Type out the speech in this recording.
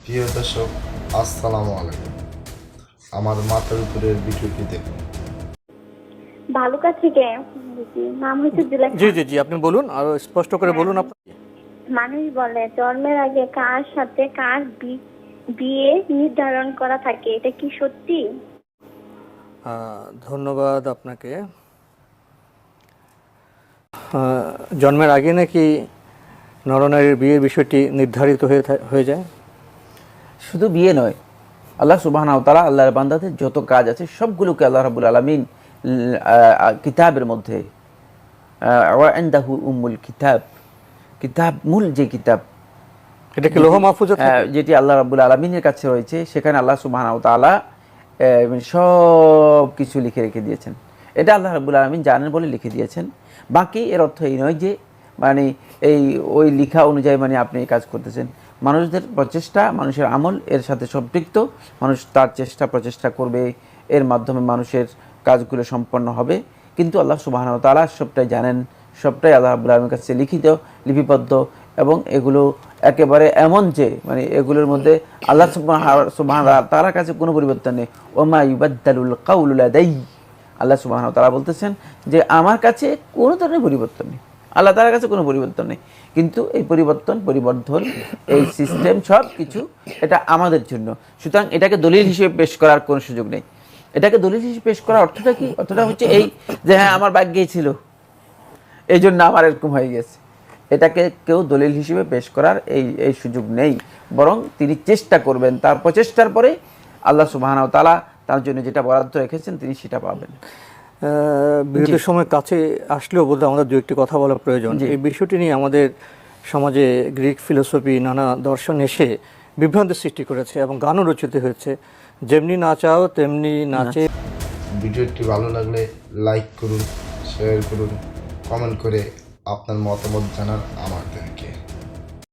প্রিয় দর্শক, আসসালামু আলাইকুম। আমার মাথার উপরের ভিডিওটি দেখুন। ভালুকা থেকে নাম হচ্ছে জুলেখা। জি জি জি, আপনি বলুন, আরো স্পষ্ট করে বলুন আপনি। মানুষ বলে জন্মের আগে কার সাথে কার বিয়ে নির্ধারণ করা থাকে, এটা কি সত্যি? ধন্যবাদ আপনাকে। জন্মের আগে নাকি নরনারীর বিয়ের বিষয়টি নির্ধারিত হয়ে যায়? শুধু বিয়ে নয়, আল্লাহ সুবহানাহু ওয়া তাআলা আল্লাহর বান্দাদের যত কাজ আছে সবগুলোকে আল্লাহ রাব্বুল আলামিন কিতাবের মধ্যে ওয়া ইনদাহু উম্মুল কিতাব, কিতাব মূল যে কিতাব এটা কি লৌহ মাহফুজে থাকে? যেটি আল্লাহ রাব্বুল আলামিনের কাছে রয়েছে, সেখানে আল্লাহ সুবহানাহু ওয়া তাআলা সব কিছু লিখে রেখে দিয়েছেন। এটা আল্লাহ রাব্বুল আলামিন জানেন বলে লিখে দিয়েছেন। বাকি এর অর্থ এই নয় যে মানে এই ওই লেখা অনুযায়ী মানে আপনি এই কাজ করতেছেন। মানুষদের প্রচেষ্টা, মানুষের আমল এর সাথে সম্পৃক্ত। মানুষ তার প্রচেষ্টা করবে, এর মাধ্যমে মানুষের কাজগুলো সম্পন্ন হবে। কিন্তু আল্লাহ সুবহানাহু ওয়া তাআলা সবটাই জানেন, সবটাই আল্লাহ রাব্বুল আলামিনের কাছে লিখিত, লিপিবদ্ধ, এবং এগুলো একেবারে এমন যে মানে এগুলোর মধ্যে আল্লাহ সুবহানাহু ওয়া তাআলার কাছে কোনো পরিবর্তন নেই। ওমা ইউবাদদালুল কাউলু লাদাইয়া, আল্লাহ সুবহানাহু ওয়া তাআলা বলতেছেন যে আমার কাছে কোনো ধরনের পরিবর্তন নেই, আল্লাহ তাআলার কাছে কোনো পরিবর্তন নেই। কিন্তু এই পরিবর্তন, এই সিস্টেম সব কিছু এটা আমাদের জন্য। সুতরাং এটাকে দলিল হিসেবে পেশ করার কোনো সুযোগ নেই। এটাকে দলিল হিসেবে পেশ করার অর্থটা কি? অর্থটা হচ্ছে এই যে হ্যাঁ আমার ভাগ্যেই ছিল, এই জন্য আমার এরকম হয়ে গেছে। এটাকে কেউ দলিল হিসেবে পেশ করার এই সুযোগ নেই। বরং তিনি চেষ্টা করবেন, তার প্রচেষ্টার পরে আল্লাহ সুবহানাহু ওয়া তাআলা তার জন্য যেটা বরাদ্দ রেখেছেন তিনি সেটা পাবেন। বিরতির সময় কাছে আসলেও বলতে আমাদের দু একটি কথা বলা প্রয়োজন। এই বিষয়টি নিয়ে আমাদের সমাজে গ্রিক ফিলোসফি, নানা দর্শন এসে বিভ্রান্তি সৃষ্টি করেছে এবং গানও রচিত হয়েছে, যেমনি নাচাও তেমনি নাচে। ভিডিওটি ভালো লাগলে লাইক করুন, শেয়ার করুন, কমেন্ট করে আপনার মতামত জানান আমাকে।